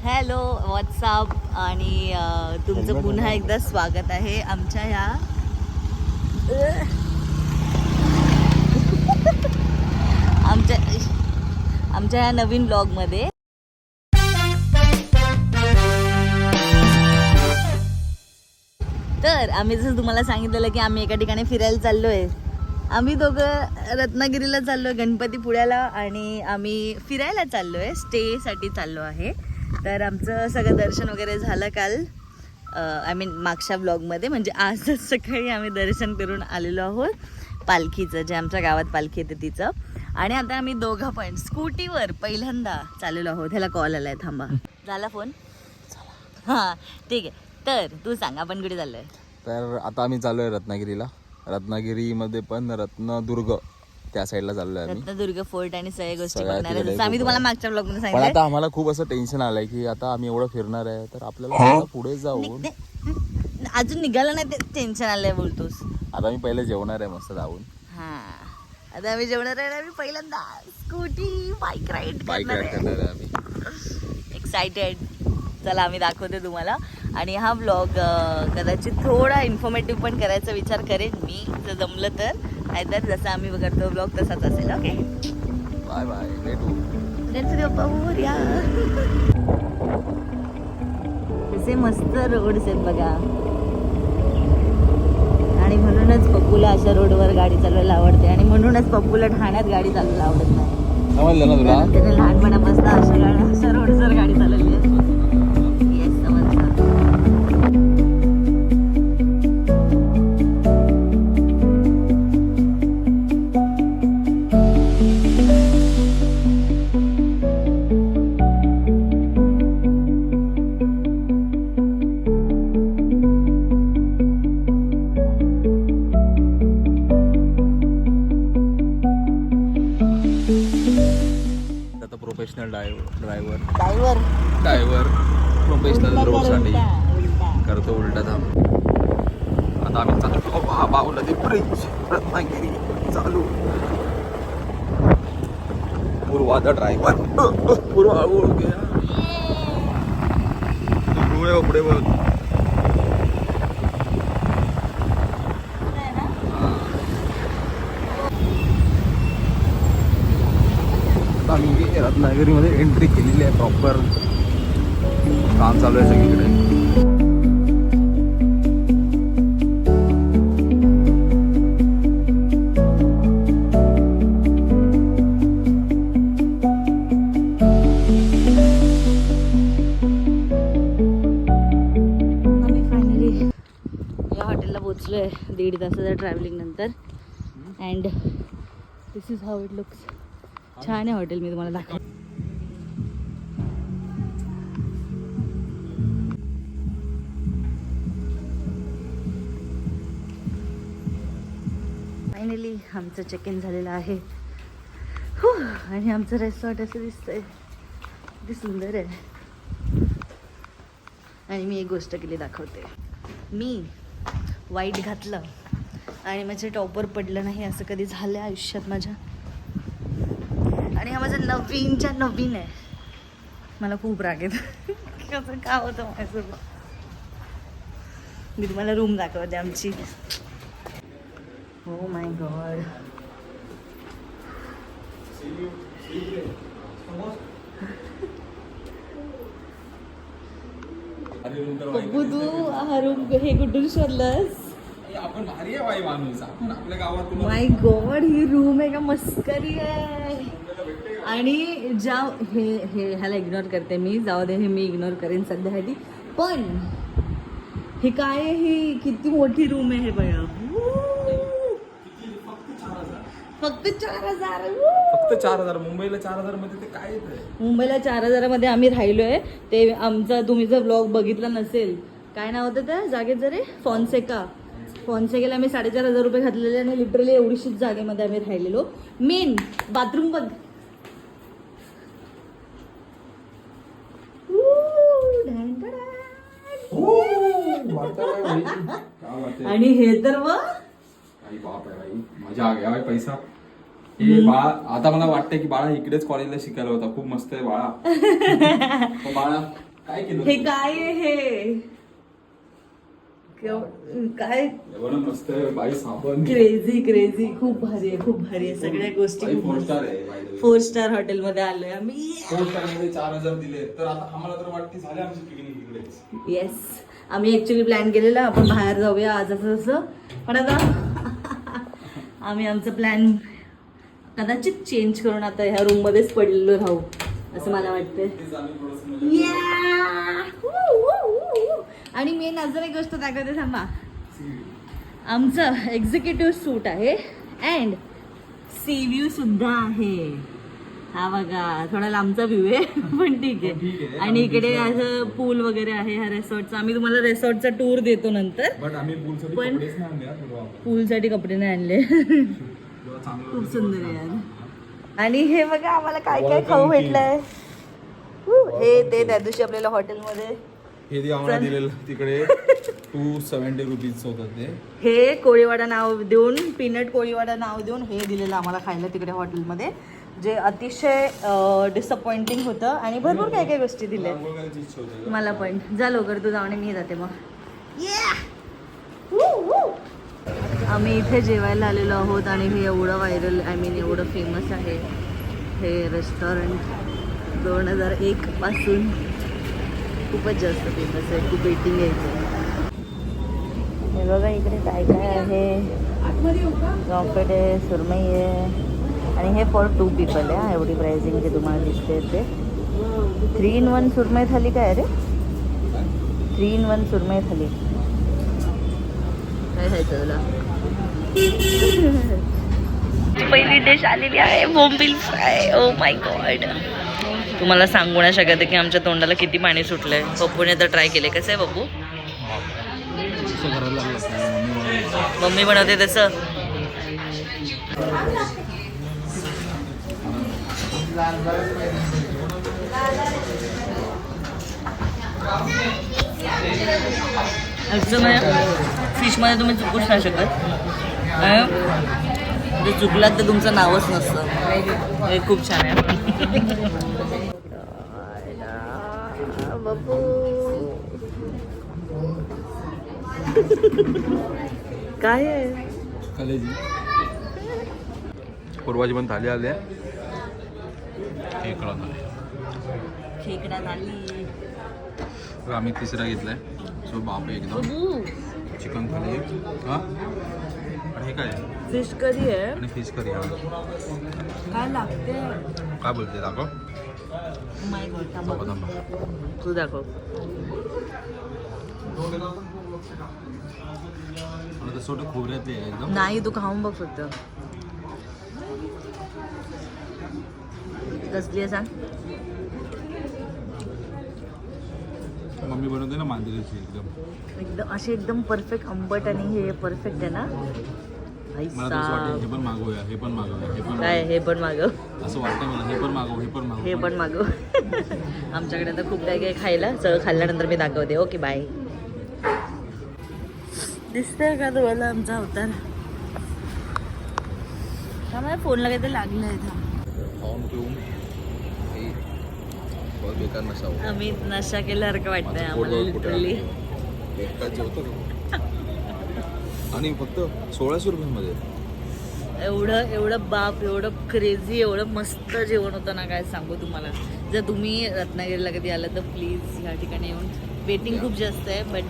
Hello WhatsApp आणि तुमचं पुन्हा एकदा स्वागत आहे आमच्या ह्या आमच्या ह्या नवीन ब्लॉगमध्ये. तर आम्ही जसं तुम्हाला सांगितलेलं की आम्ही एका ठिकाणी फिरायला चाललो आहे. आम्ही दोघं रत्नागिरीला चाललो आहे, गणपतीपुळ्याला, आणि आम्ही फिरायला चाललो आहे, स्टेसाठी चाललो आहे. तर आमचं सगळं दर्शन वगैरे झालं काल, आय मीन मागच्या ब्लॉगमध्ये, म्हणजे आजच सकाळी आम्ही दर्शन करून आलेलो आहोत पालखीचं, जे आमच्या गावात पालखी येते तिचं. आणि आता आम्ही दोघं पण स्कूटीवर पहिल्यांदा चाललेलो आहोत. ह्याला कॉल आलाय, थांबा. झाला फोन? हां ठीक आहे. तर तू सांग, आपण कुठे चाललो आहे? तर आता आम्ही चालू आहे रत्नागिरीला. रत्नागिरीमध्ये पण रत्नदुर्ग त्या साईडला चाललो आहे आम्ही. रत्नदुर्ग फोर्ट आणि सगळ्या गोष्टी सगळ्या बघणार आहे, तिकडे जसं आम्ही तुम्हाला मागच्या ब्लॉगमध्ये पण सांगितलं. आता आम्हाला खूप असं टेन्शन आलंय की आता आम्ही एवढं फिरणार आहे, तर आपल्याला पुढे जाऊन अजून निघालं नाही ते टेन्शन आलंय बोलतोस. आता आम्ही पहिले जेवणार आहे मस्त जाऊन. हा आता आम्ही जेवणार आहे. आम्ही पहिल्यांदा स्कूटी बाईक राईड करणार आहे आम्ही. एक्सायटेड. चला आम्ही दाखवते तुम्हाला. आणि हा ब्लॉग कदाचित थोडा इन्फॉर्मेटिव्ह पण करायचा विचार करेन मी, जर जमलं तर. नाहीतर जसं आम्ही करतो ब्लॉग तसाच असेल. ओके, बाय बाय, भेटू. कसे मस्त रोड्स आहेत बघा. आणि म्हणूनच पप्पूला अशा रोडवर गाडी चालवायला आवडते, आणि म्हणूनच पप्पूला ठाण्यात गाडी चालवायला आवडत नाही. समजलं ना तुला? त्याने लहानपणापासून अशा रोडवर गाडी चालवली आहे. येस, समजलं. प्रोफेशनल ड्रायव्हर ड्रायव्हर प्रोफेशनल रोडसाठी करतो उलटा थांब. आता आम्ही चालतो बाबा नदी ब्रिज, रत्नागिरी चालू. पूर्वाचा ड्रायव्हर पूर्वा ओळख पुढे पुढे बघ. आम्ही रत्नागिरीमध्ये एंट्री केलेली आहे. प्रॉपर काम चालू आहे सगळीकडे. आम्ही फायनली या हॉटेलला पोचलो आहे 1.5 तासाच्या ट्रॅव्हलिंग नंतर. And this is how it looks. छान आहे हॉटेल, मी तुम्हाला दाखव. फायनली आमचं चेक इन झालेलं आहे. आणि आमचं रेस्टॉरंट असं दिसतंय, किती सुंदर आहे. आणि मी एक गोष्ट केली दाखवते. मी वाईट घातलं आणि माझ्या टॉपवर पडलं नाही, असं कधी झालं आयुष्यात माझ्या. आणि हा माझा नवीनच्या नवीन आहे. मला खूप राग येतो कसं का होतं माझ्यासोबत. मी तुम्हाला रूम दाखवते आमची. हो माय गॉड. बघू तू हा रूम हे कुठून शोधलंस? आपण भारी आहे बाई माणूस, आपण आपल्या गावात. माय गॉड, ही रूम आहे का मस्करी आहे. आणि ज्या ह्याला इग्नोर करते मी, जाऊ दे, हे मी इग्नोर करेन सध्यासाठी. पण हे काय आहे, ही किती मोठी रूम आहे हे बघा. फक्त 4,000. फक्त 4,000. मुंबईला 4,000 मध्ये ते काय येत? मुंबईला 4,000 मध्ये आम्ही राहिलोय. ते आमचा, तुम्ही जर ब्लॉग बघितला नसेल, काय नाव होतं त्या जागेचं रे? फॉन्सेकाला आम्ही 4,500 रुपये घातलेले, आणि लिटरली एवढीशीच जागेमध्ये आम्ही राहिलेलो. मेन बाथरूम बघ. आणि हे तर मजा आ गया पैसा. हे बाळा, आता मला वाटतंय की बाळा इकडेच कॉलेजला शिकायला होता. खूप मस्त आहे बाळा. बाळा काय केलं हे काय आहे हे काय एवढं मस्त आहे बाई साबण क्रेझी क्रेझी खूप भारी आहे खूप भारी आहे सगळ्या गोष्टी खूप 4 मस्त. स्टार आहे by the way. 4 star hotel मध्ये आलोय आम्ही 4 स्टार मध्ये 4000 दिले तर आता आम्हाला तर वाटते झाले आमची पिकनिक इकडेच. येस आम्ही ऍक्च्युली प्लॅन केलेला आपण बाहेर जाऊया आज असं असं पण आता आम्ही आमचं प्लॅन कदाचित चेंज करून आता ह्या रूम मध्येच पडलेलो राहू असं मला वाटतंय. तेच आम्ही थोडंसं म्हणजे Yeah! Woo, woo, woo, woo. आणि मेन अजून एक गोष्ट दाखवते थांबा. आमचं एक्झिक्युटिव्ह सूट आहे अँड सी व्ह्यू सुद्धा आहे. हा बघा थोडा लांबचा व्ह्यू आहे पण ठीक आहे. आणि इकडे असं पूल वगैरे आहे ह्या रिसॉर्टचा. आम्ही तुम्हाला रिसॉर्टचा टूर देतो नंतर. बट आम्ही पूलसाठी पण- कपडेच नाही आणले हा पूर्वा. पूलसाठी कपडे नाही आणले. जेव्हा चांगलं खूप होतं सुंदर तेव्हा आहे यार. आणि हे बघा आम्हाला काय काय खाऊ भेटलंय. हे ते त्या दिवशी आपल्याला हॉटेलमध्ये हे जे आम्हाला दिलेलं तिकडे 270 रुपीज होतं ते. हे कोळीवाडा नाव देऊन पीनट कोळीवाडा नाव देऊन हे दिलेलं आम्हाला खायला तिकडे हॉटेलमध्ये जे अतिशय डिसअपॉइंटिंग होतं आणि भरपूर काय काय गोष्टी दिल्या आंघोळ करायची इच्छा होती. मला पण. जा लवकर तू जाऊन मी जाते मग. Woo, woo. आम्ही इथे जेवायला आलेलो आहोत आणि हे एवढं व्हायरल आय मीन एवढं फेमस आहे हे रेस्टॉरंट 2001 पासून खूपच जास्त फेमस आहे. खूप वेटिंग आहे इथे. हे बघा इकडे काय काय आहे. पॉम्फ्रेट आहे सुरमई आहे आणि हे फॉर 2 पीपल आहे. एवढी प्राइसिंग जे तुम्हाला दिसते ते 3 in 1 सुरमई थाली काय रे 3 in 1 सुरमई थाली काय खायचं तुला. पहिली डिश आलेली आहे बोंबील फ्राय. ओ माय गॉड तुम्हाला सांगू नाही शकत की आमच्या तोंडाला किती पाणी सुटलंय. पप्पूने तर ट्राय केले. कसं आहे पप्पू. असं करायला लागलं असतं. मम्मी बनवते तसं. फिशमध्ये तुम्ही चुकूच नाही शकत. जर चुकलात तर तुमचं नावच नसतं. हे खूप छान आहे. बाबू काय आहे. कलेजी पूर्वाची पण थाली आल्या. खेकडा थाली. खेकडा थाली. आम्ही तिसरा घेतलाय. सो बाप एकदम बाबू चिकन थाली हा आणि हे काय फिश करी आहे. आणि फिश करी हा. काय लागते. काय बोलते दाखव. माय गॉड थांबा थांबा. तू दाखव. मला तसं वाटतं खोबऱ्यातले आहे एकदम. नाही तू खाऊन बघ फक्त. कसली आहे सांग. मम्मी बनवते ना मांजरीची एकदम. एकदम अशी एकदम परफेक्ट आंबट आणि हे परफेक्ट आहे ना. भाई मला तसं वाटतं साहब. हे पण मागवूया हे पण मागवूया हे पण काय हे पण मागव असं वाटतं मला. हे पण मागव हे पण मागव हे पण मागव. आमच्याकडे आता खूप काय काय खायला. सगळं खाल्ल्यानंतर मी दाखवते. Okay bye. दिसतंय का तुम्हाला आमचा अवतार. त्यामुळे फोनला काहीतरी लागलं आहे. खाऊन पिऊन बहुत बेकार नशा होता. आम्ही नशा केल्यासारखं वाटतंय माझं पोट आम्हाला कुठे लिटरली. एकटाच जेवतो आणि फक्त 1600 रुपयांमध्ये. एवढं बाप एवढं क्रेझी एवढं मस्त जेवण होतं ना काय सांगू तुम्हाला. जर तुम्ही रत्नागिरीला कधी आलं तर प्लीज ह्या ठिकाणी येऊन. वेटिंग खूप जास्त आहे बट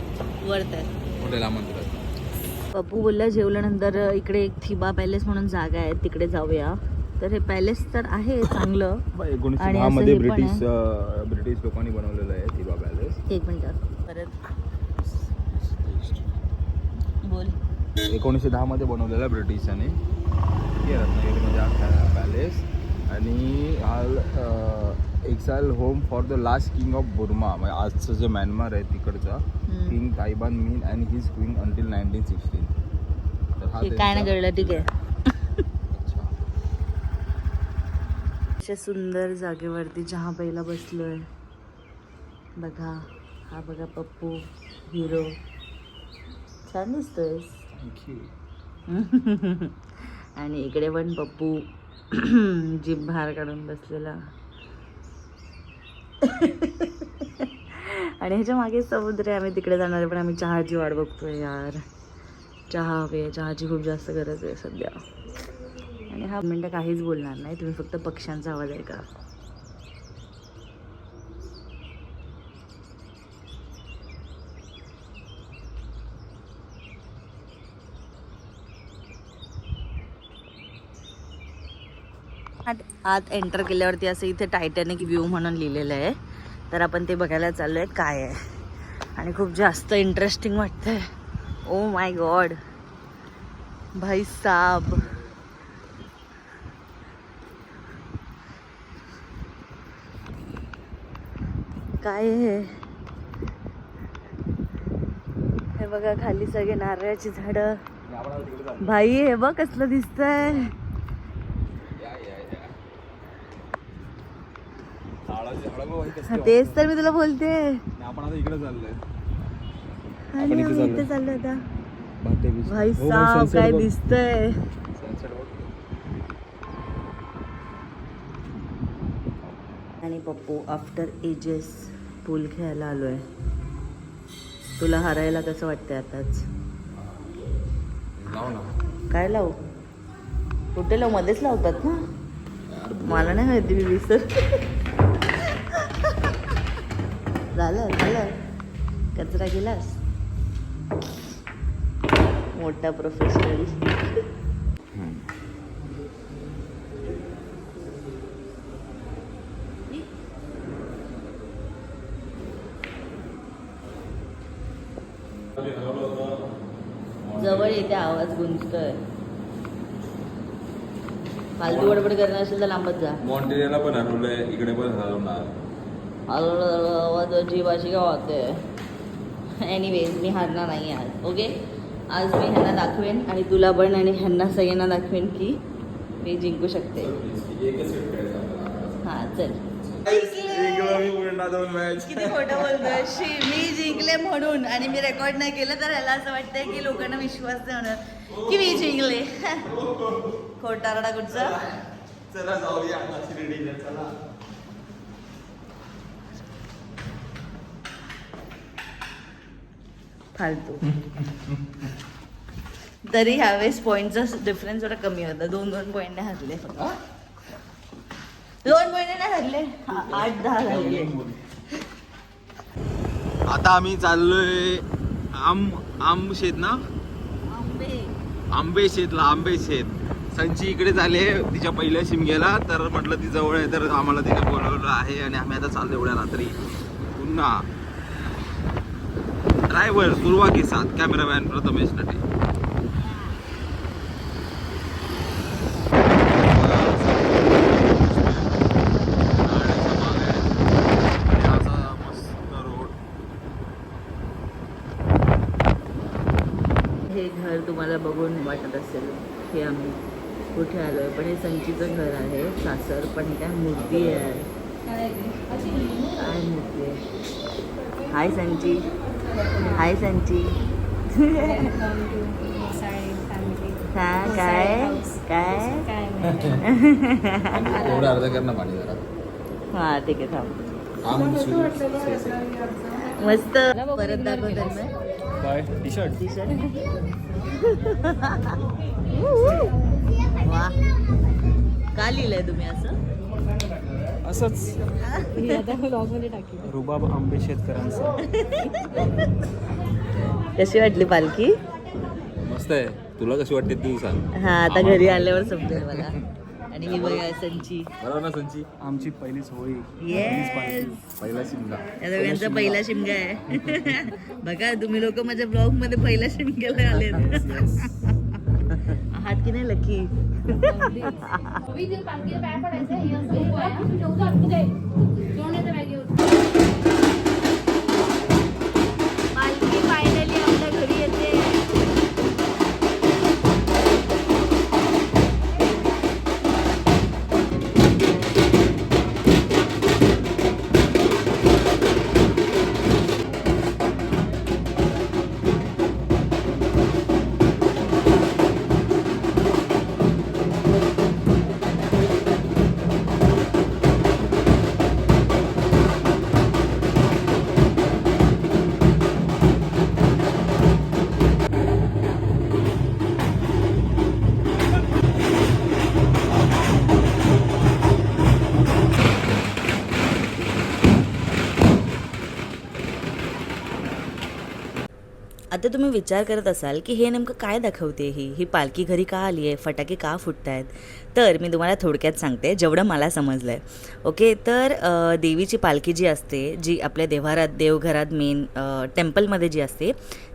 वर्थ आहे. हॉटेल आमंत्रण. पप्पू बोलला जेवल्यानंतर इकडे एक थिबा पॅलेस म्हणून जागा आहे तिकडे जाऊया. तर हे पॅलेस तर आहे चांगलं. आणि 1910 असं मध्ये हे पण ब्रिटिश लोकांनी बनवलेलं आहे थिबा पॅलेस. एक मिनिट परत बोल. 1910 मध्ये बनवलेला ब्रिटिशांनी. हे रत्नागिरीमध्ये आहे पॅलेस. आणि हा exile home for the last king of Burma म्हणजे आजचं जे म्यानमार आहे तिकडचा king Thibaw Min and his queen until 1916. तर हा हे काय नाही कळलं ठीक आहे. अच्छा. अशा सुंदर जागेवरती चहा प्यायला बसलोय. बघा हा बघा पप्पू हिरो. छान दिसतोय. थँक्यू. आणि इकडे पण पप्पू जीभ बाहेर काढून बसलेला. आणि ह्याच्या मागे समुद्र आहे. आम्ही तिकडे जाणार आहे, पण आम्ही चहाची वाट बघतोय यार. चहा हवी, चहाची खूप जास्त गरज आहे सध्या. आणि हा मिनटं काहीच बोलणार नाही, तुम्ही फक्त पक्ष्यांचा आवाज ऐका. आत एंटर केल्यावरती असं इथे टायटॅनिक व्ह्यू म्हणून लिहिलेलं आहे, तर आपण ते बघायला चाललो आहे काय आहे. आणि खूप जास्त इंटरेस्टिंग वाटतंय. ओ माय गॉड भाई साब, काय आहे हे बघा. खाली सगळे नारळाची झाडं. भाई हे बघ कसलं दिसतंय. तेच तर मी तुला बोलते. आपण आता इकडे चाललोय. आणि आम्ही इथे चाललो आता. भाई साब काय दिसतंय. आणि पप्पू आफ्टर एजेस पूल खेळायला आलोय. तुला हरायला कसं वाटतंय आताच. काय लावू, कुठे लावू, मध्येच लावतात ना. मला नाही माहिती, मी विसर. झालं झालं, कचरा गेलास. मोठा प्रोफेशनल. जवळ येते, आवाज गुंजतोय. फालतू गडबड करणार असेल तर लांबच जा. मॉन्टेरियाला पण हरवलंय, इकडे पण हरवणार. आवाजाची भाषी का होते. एनिवेज मी हारणार नाही आज. ओके, आज मी ह्यांना दाखवेन आणि तुला पण आणि ह्यांना सगळ्यांना दाखवेन की मी जिंकू शकते. हां चल. किती खोटं बोलतोय. मी जिंकले म्हणून, आणि मी रेकॉर्ड नाही केलं तर ह्याला असं वाटतंय की लोकांना विश्वास नाही होणार की मी जिंकले. खोटारडा कुठचा. चला जाऊया चला. फालतू. तरी ह्यावेळेस पॉईंटचा डिफरन्स थोडा कमी होता. 2-2 पॉईंट नाही हरले. 2 पॉईंट नाही हरले, 8-10 झाले. आता आम्ही चाललोय आंब शेत ना, आंबे शेत. संची इकडे झाले तिच्या पहिल्या शिमग्याला, तर म्हटलं ती जवळ आहे तर आम्हाला तिथे बोलवलं आहे. आणि आम्ही आता चाललो एवढ्या रात्री पुन्हा. ड्रायव्हर सुरवा के साथ, कॅमेरामॅन प्रथमेश नटे. हे घर तुम्हाला बघून वाटत असेल की आम्ही कुठे आलोय, पण हे संचीचं घर आहे, सासर. पण ही काय मूर्ती आहे, काय मूर्ती आहे. हाय संची. हाय संची. काय काय एवढं अर्ध कर ना पाणी जरा. हा ठीक आहे, थांब. मस्त. परत दाखव त्यांना. काय टी शर्ट. वा, का लिहिलंय तुम्ही असं. असंच रुबाब आंबे शेतकऱ्यांचं. कशी वाटली पालखी. मस्त आहे. तुला कशी वाटते तू सांग. हा, आता घरी आल्यावर समजेल मला. आणि ही बघा संची. बरोबर ना संची. आमची पहिलीच होळी. येस, पहिला शिमगा. या दोघांचा पहिला शिमगा आहे. बघा तुम्ही लोक माझ्या ब्लॉग मध्ये पहिल्या शिमग्याला आले आहात की नाही लकी. पालखी फायनली आपल्या घरी येते. आता तुम्ही विचार करत असाल की हे नेमकं काय दाखवते ही पालखी घरी का आली आहे, फटाके का फुटत आहेत. तर मी तुम्हाला थोडक्यात सांगते जेवढं मला समजलं आहे. ओके, तर देवीची पालखी जी असते, जी आपल्या देवघरात मेन टेम्पलमध्ये जी असते,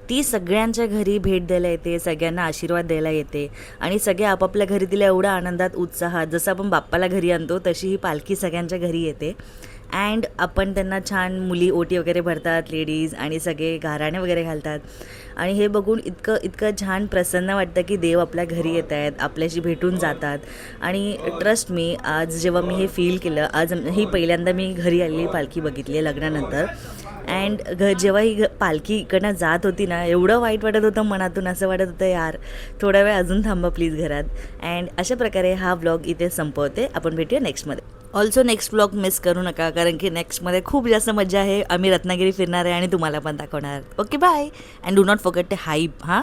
ती सगळ्यांच्या घरी भेट द्यायला येते, सगळ्यांना आशीर्वाद द्यायला येते आणि सगळे आपापल्या घरी तिला एवढ्या आनंदात, उत्साहात, जसं आपण बाप्पाला घरी आणतो तशी ही पालखी सगळ्यांच्या घरी येते. अँड आपण त्यांना छान मुली ओटी वगैरे भरतात, लेडीज, आणि सगळे गाराणे वगैरे घालतात. आणि हे बघून इतकं छान प्रसन्न वाटतं की देव आपल्या घरी येत आहेत, आपल्याशी भेटून जातात. आणि ट्रस्ट मी, आज जेव्हा मी हे फील केलं, आज ही पहिल्यांदा मी घरी आलेली पालखी बघितली आहे लग्नानंतर. अँड जेव्हा ही पालखी इकडनं जात होती ना, एवढं वाईट वाटत होतं मनातून, असं वाटत होतं यार थोडा वेळ अजून थांबा प्लीज घरात. अँड अशा प्रकारे हा व्लॉग इथे संपवते. आपण भेटूया नेक्स्टमध्ये. ऑल्सो नेक्स्ट व्लॉग मिस करू नका, कारण की नेक्स्टमध्ये खूप जास्त मजा आहे. आम्ही रत्नागिरी फिरणार आहे आणि तुम्हाला पण दाखवणार. Okay, bye. And do not forget to hype. हां.